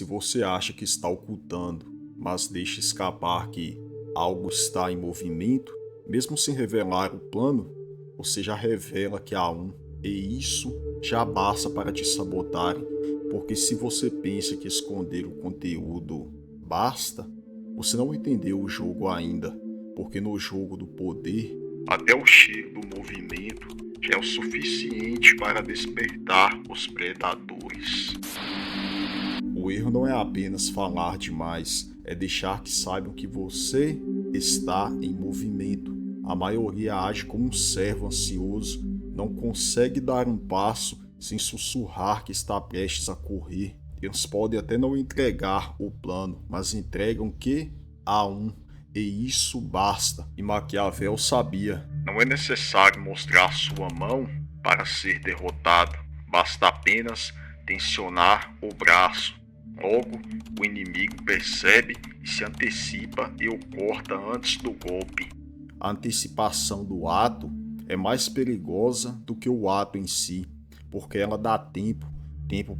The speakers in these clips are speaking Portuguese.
Se você acha que está ocultando, mas deixa escapar que algo está em movimento, mesmo sem revelar o plano, você já revela que há um, e isso já basta para te sabotarem, porque se você pensa que esconder o conteúdo basta, você não entendeu o jogo ainda, porque no jogo do poder, até o cheiro do movimento já é o suficiente para despertar os predadores. O erro não é apenas falar demais, é deixar que saibam que você está em movimento. A maioria age como um servo ansioso, não consegue dar um passo sem sussurrar que está prestes a correr. Eles podem até não entregar o plano, mas entregam que há um, e isso basta. E Maquiavel sabia: não é necessário mostrar sua mão para ser derrotado, basta apenas tensionar o braço. Logo, o inimigo percebe e se antecipa e o corta antes do golpe. A antecipação do ato é mais perigosa do que o ato em si, porque ela dá tempo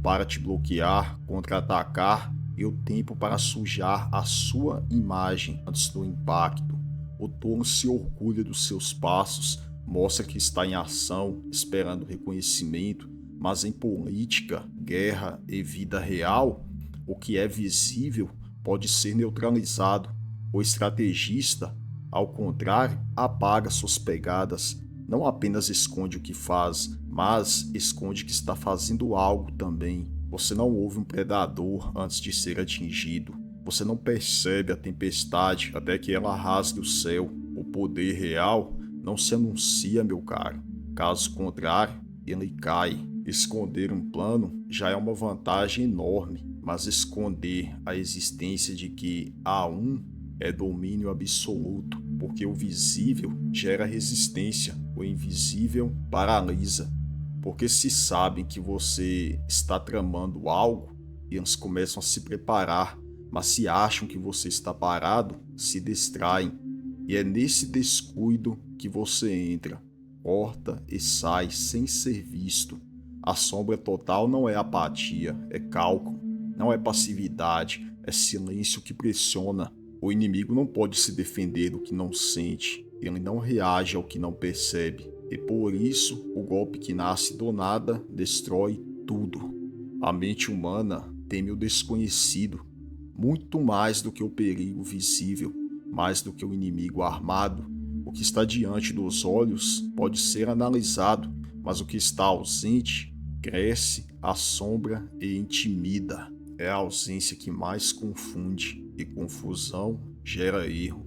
para te bloquear, contra-atacar e o tempo para sujar a sua imagem antes do impacto. O tolo se orgulha dos seus passos, mostra que está em ação, esperando reconhecimento, mas em política, guerra e vida real, o que é visível pode ser neutralizado. O estrategista, ao contrário, apaga suas pegadas, não apenas esconde o que faz, mas esconde que está fazendo algo também. Você não ouve um predador antes de ser atingido. Você não percebe a tempestade até que ela rasgue o céu. O poder real não se anuncia, meu caro. Caso contrário, ele cai. Esconder um plano já é uma vantagem enorme, mas esconder a existência de que há um é domínio absoluto, porque o visível gera resistência, o invisível paralisa. Porque se sabem que você está tramando algo, eles começam a se preparar, mas se acham que você está parado, se distraem. E é nesse descuido que você entra, corta e sai sem ser visto. A sombra total não é apatia, é cálculo, não é passividade, é silêncio que pressiona. O inimigo não pode se defender do que não sente, ele não reage ao que não percebe. E por isso, o golpe que nasce do nada destrói tudo. A mente humana teme o desconhecido, muito mais do que o perigo visível, mais do que o inimigo armado. O que está diante dos olhos pode ser analisado, mas o que está ausente cresce, assombra e intimida. É a ausência que mais confunde, e confusão gera erro.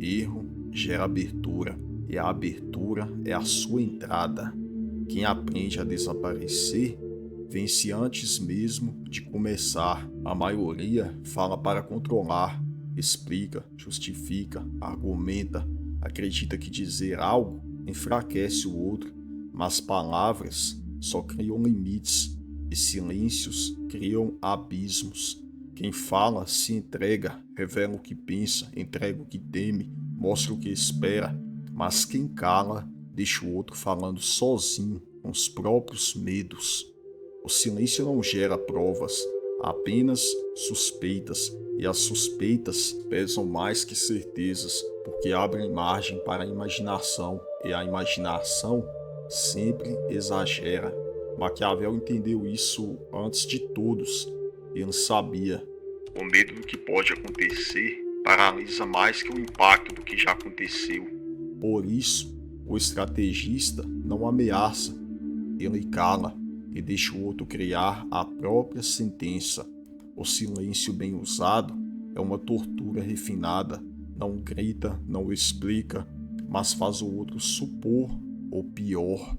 Erro gera abertura, e a abertura é a sua entrada. Quem aprende a desaparecer vence antes mesmo de começar. A maioria fala para controlar, explica, justifica, argumenta, acredita que dizer algo enfraquece o outro, mas palavras só criam limites e silêncios criam abismos. Quem fala se entrega, revela o que pensa, entrega o que teme, mostra o que espera, mas quem cala deixa o outro falando sozinho com os próprios medos. O silêncio não gera provas, apenas suspeitas, e as suspeitas pesam mais que certezas, porque abrem margem para a imaginação, e a imaginação sempre exagera. Maquiavel entendeu isso antes de todos. Ele sabia: o medo do que pode acontecer paralisa mais que o impacto do que já aconteceu. Por isso, o estrategista não ameaça, ele cala e deixa o outro criar a própria sentença. O silêncio bem usado é uma tortura refinada. Não grita, não explica, mas faz o outro supor o pior.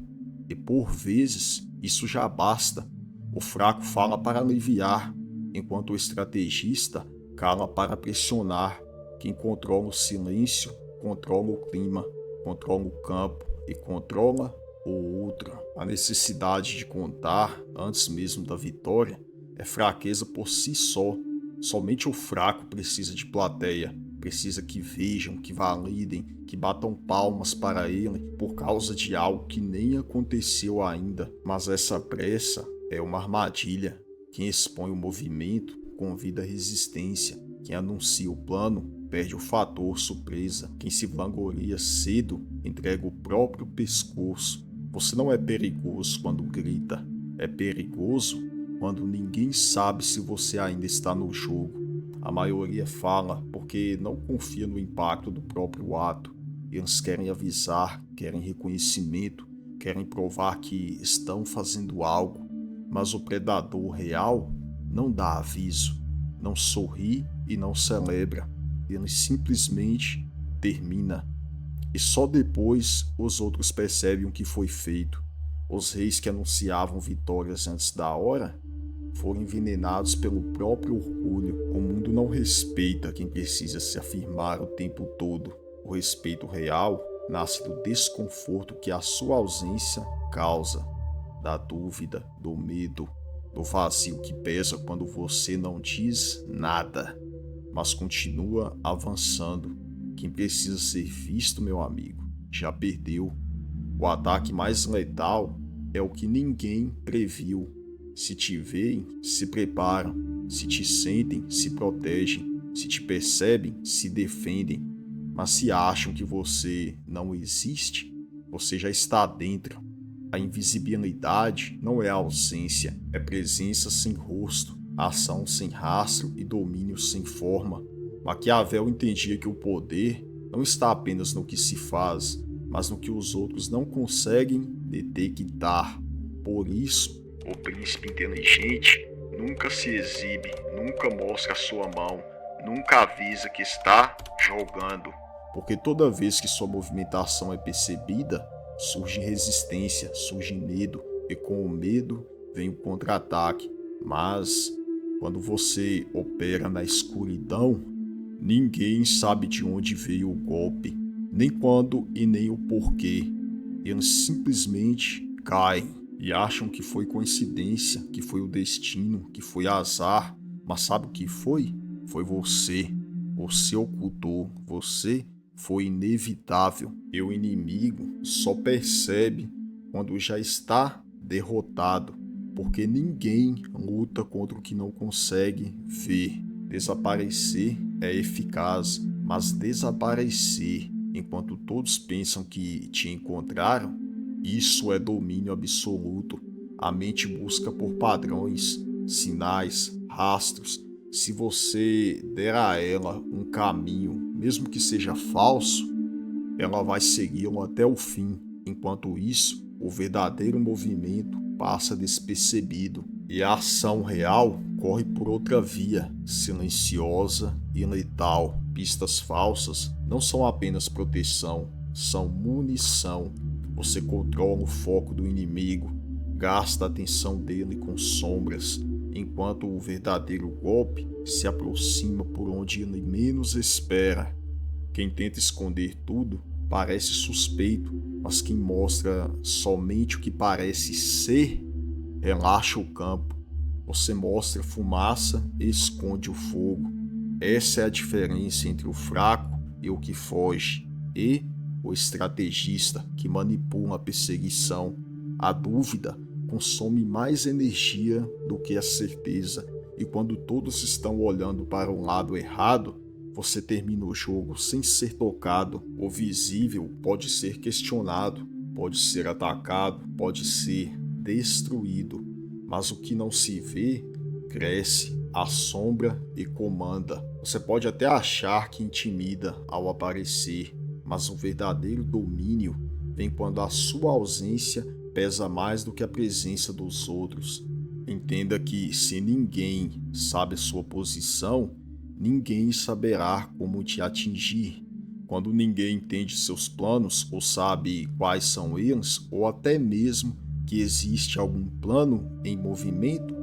E por vezes isso já basta. O fraco fala para aliviar, enquanto o estrategista cala para pressionar. Quem controla o silêncio controla o clima, controla o campo e controla o outro. A necessidade de contar antes mesmo da vitória é fraqueza por si só. Somente o fraco precisa de plateia, precisa que vejam, que validem, que batam palmas para ele por causa de algo que nem aconteceu ainda. Mas essa pressa é uma armadilha. Quem expõe o movimento convida a resistência. Quem anuncia o plano perde o fator surpresa. Quem se vangloria cedo entrega o próprio pescoço. Você não é perigoso quando grita. É perigoso quando ninguém sabe se você ainda está no jogo. A maioria fala porque não confia no impacto do próprio ato. Eles querem avisar, querem reconhecimento, querem provar que estão fazendo algo. Mas o predador real não dá aviso, não sorri e não celebra. Ele simplesmente termina. E só depois os outros percebem o que foi feito. Os reis que anunciavam vitórias antes da hora foram envenenados pelo próprio orgulho. O mundo não respeita quem precisa se afirmar o tempo todo. O respeito real nasce do desconforto que a sua ausência causa, da dúvida, do medo, do vazio que pesa quando você não diz nada, mas continua avançando. Quem precisa ser visto, meu amigo, já perdeu. O ataque mais letal é o que ninguém previu. Se te veem, se preparam. Se te sentem, se protegem. Se te percebem, se defendem. Mas se acham que você não existe, você já está dentro. A invisibilidade não é ausência, é presença sem rosto, ação sem rastro e domínio sem forma. Maquiavel entendia que o poder não está apenas no que se faz, mas no que os outros não conseguem detectar. Por isso, o príncipe inteligente nunca se exibe, nunca mostra a sua mão, nunca avisa que está jogando. Porque toda vez que sua movimentação é percebida, surge resistência, surge medo, e com o medo vem o contra-ataque. Mas, quando você opera na escuridão, ninguém sabe de onde veio o golpe, nem quando e nem o porquê. Eles simplesmente caem e acham que foi coincidência, que foi o destino, que foi azar. Mas sabe o que foi? Foi você. Você ocultou, você foi inevitável. E o inimigo só percebe quando já está derrotado, porque ninguém luta contra o que não consegue ver. Desaparecer é eficaz, mas desaparecer enquanto todos pensam que te encontraram, isso é domínio absoluto. A mente busca por padrões, sinais, rastros. Se você der a ela um caminho, mesmo que seja falso, ela vai segui-lo até o fim. Enquanto isso, o verdadeiro movimento passa despercebido e a ação real corre por outra via, silenciosa e letal. Pistas falsas não são apenas proteção, são munição. Você controla o foco do inimigo, gasta a atenção dele com sombras, enquanto o verdadeiro golpe se aproxima por onde ele menos espera. Quem tenta esconder tudo parece suspeito, mas quem mostra somente o que parece ser, relaxa o campo. Você mostra fumaça e esconde o fogo. Essa é a diferença entre o fraco e o que foge, e o estrategista que manipula a perseguição. A dúvida consome mais energia do que a certeza, e quando todos estão olhando para o lado errado, você termina o jogo sem ser tocado. O visível pode ser questionado, pode ser atacado, pode ser destruído, mas o que não se vê cresce, assombra e comanda. Você pode até achar que intimida ao aparecer, mas o verdadeiro domínio vem quando a sua ausência pesa mais do que a presença dos outros. Entenda que se ninguém sabe a sua posição, ninguém saberá como te atingir. Quando ninguém entende seus planos ou sabe quais são eles, ou até mesmo que existe algum plano em movimento,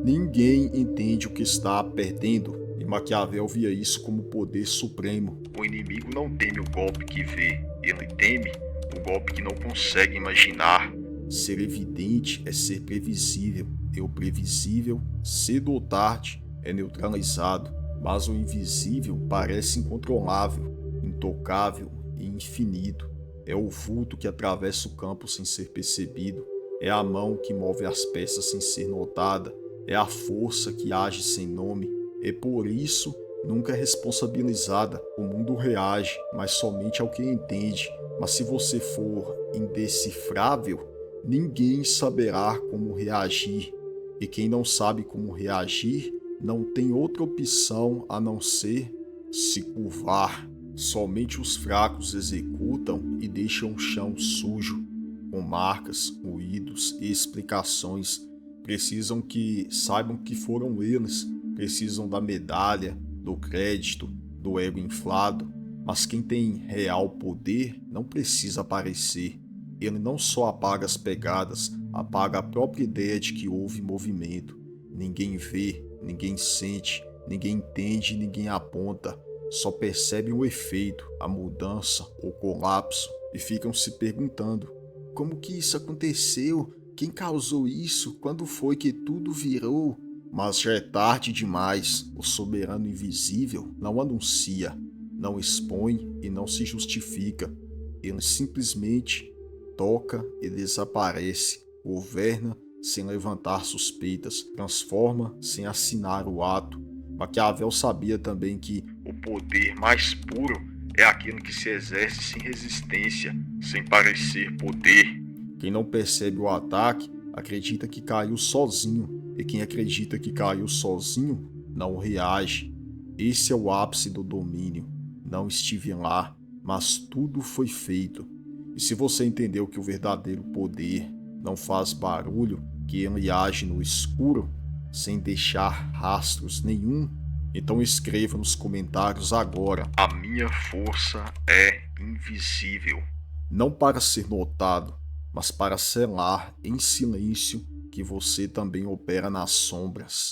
ninguém entende o que está perdendo. E Maquiavel via isso como poder supremo. O inimigo não teme o golpe que vê, ele teme o golpe que não consegue imaginar. Ser evidente é ser previsível, e o previsível, cedo ou tarde, é neutralizado. Mas o invisível parece incontrolável, intocável e infinito. É o vulto que atravessa o campo sem ser percebido. É a mão que move as peças sem ser notada. É a força que age sem nome. E por isso, nunca é responsabilizada. O mundo reage, mas somente ao que entende. Mas se você for indecifrável, ninguém saberá como reagir. E quem não sabe como reagir, não tem outra opção a não ser se curvar. Somente os fracos executam e deixam o chão sujo, com marcas, ruídos e explicações. Precisam que saibam que foram eles, precisam da medalha, do crédito, do ego inflado. Mas quem tem real poder não precisa aparecer. Ele não só apaga as pegadas, apaga a própria ideia de que houve movimento. Ninguém vê, ninguém sente, ninguém entende, ninguém aponta. Só percebem o efeito, a mudança, o colapso e ficam se perguntando: como que isso aconteceu? Quem causou isso? Quando foi que tudo virou? Mas já é tarde demais. O soberano invisível não anuncia, não expõe e não se justifica. Ele simplesmente toca e desaparece, governa sem levantar suspeitas, transforma sem assinar o ato. Maquiavel sabia também que o poder mais puro é aquele que se exerce sem resistência, sem parecer poder. Quem não percebe o ataque acredita que caiu sozinho, e quem acredita que caiu sozinho não reage. Esse é o ápice do domínio. Não estive lá, mas tudo foi feito. E se você entendeu que o verdadeiro poder não faz barulho, que ele age no escuro, sem deixar rastros nenhum, então escreva nos comentários agora: a minha força é invisível. Não para ser notado, mas para selar em silêncio que você também opera nas sombras.